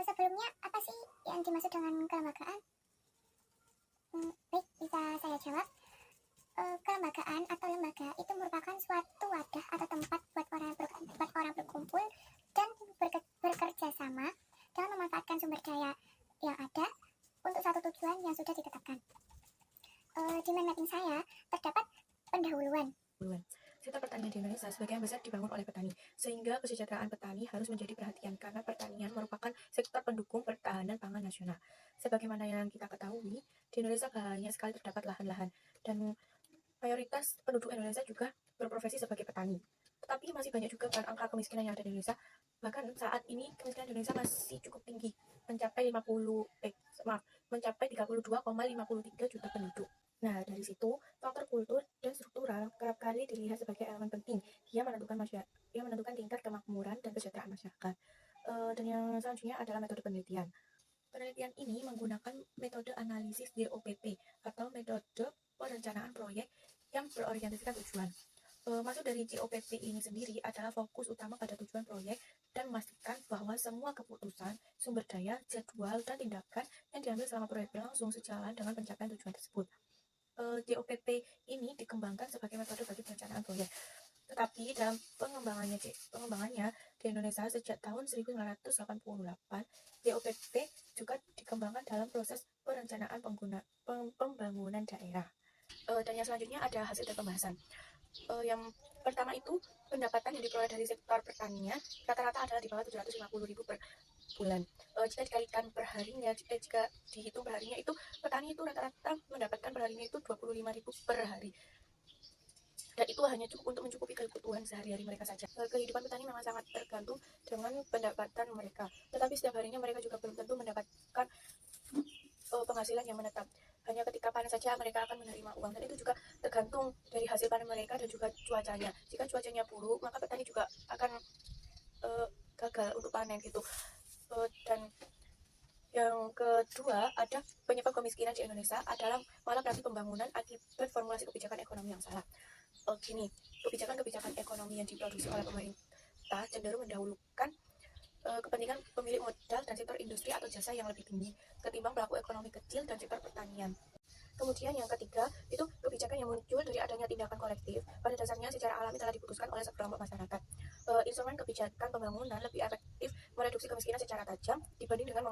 Sebelumnya, apa sih yang dimaksud dengan kelembagaan? Baik, bisa saya jawab. Kelembagaan atau lembaga itu merupakan suatu wadah atau tempat buat orang berkumpul dan bekerja sama dengan memanfaatkan sumber daya yang ada untuk satu tujuan yang sudah ditetapkan. Di mind mapping saya terdapat pendahuluan. Sektor pertanian di Indonesia sebagian besar dibangun oleh petani, sehingga kesejahteraan petani harus menjadi perhatian karena pertanian merupakan sektor pendukung pertahanan pangan nasional. Sebagaimana yang kita ketahui, di Indonesia banyak sekali terdapat lahan-lahan dan mayoritas penduduk Indonesia juga berprofesi sebagai petani. Tetapi masih banyak juga kan angka kemiskinan yang ada di Indonesia. Bahkan saat ini kemiskinan di Indonesia masih cukup tinggi, mencapai 32,53 juta penduduk. Nah, dari situ, faktor kultur dan struktural kerap kali dilihat sebagai elemen penting yang menentukan tingkat kemakmuran dan kesejahteraan masyarakat. Dan yang selanjutnya adalah metode penelitian. Penelitian ini menggunakan metode analisis DOPP atau metode perencanaan proyek yang berorientasikan tujuan. Maksud dari JOPP ini sendiri adalah fokus utama pada tujuan proyek dan memastikan bahwa semua keputusan, sumber daya, jadwal, dan tindakan yang diambil selama proyek berlangsung sejalan dengan pencapaian tujuan tersebut. JOPP ini dikembangkan sebagai metode bagi perencanaan proyek. Tetapi dalam pengembangannya di Indonesia sejak tahun 1988, JOPP juga dikembangkan dalam proses perencanaan pembangunan daerah. Dan yang selanjutnya ada hasil dan pembahasan. Yang pertama itu pendapatan yang diperoleh dari sektor pertanian rata-rata adalah di bawah 750.000 per bulan. Jika dikalikan per harinya, jika dihitung per harinya itu petani itu rata-rata mendapatkan per harinya itu 25.000 per hari. Dan itu hanya cukup untuk mencukupi kebutuhan sehari-hari mereka saja. Kehidupan petani memang sangat tergantung dengan pendapatan mereka. Tetapi setiap harinya mereka juga belum tentu mendapatkan penghasilan yang menetap. Hanya ketika panen saja mereka akan menerima uang, dan itu juga tergantung dari hasil panen mereka dan juga cuacanya. Jika cuacanya buruk, maka petani juga akan gagal untuk panen gitu. Dan yang kedua, ada penyebab kemiskinan di Indonesia adalah malah praktik pembangunan akibat formulasi kebijakan ekonomi yang salah. Kebijakan ekonomi yang diproduksi oleh pemerintah cenderung mendahulukan kepentingan pemilik modal dan sektor industri atau jasa yang lebih tinggi ketimbang pelaku ekonomi kecil dan sektor pertanian. Kemudian yang ketiga, itu kebijakan yang muncul dari adanya tindakan kolektif pada dasarnya secara alami telah diputuskan oleh sekelompok masyarakat. Instrumen kebijakan pembangunan lebih efektif mereduksi kemiskinan secara tajam dibanding dengan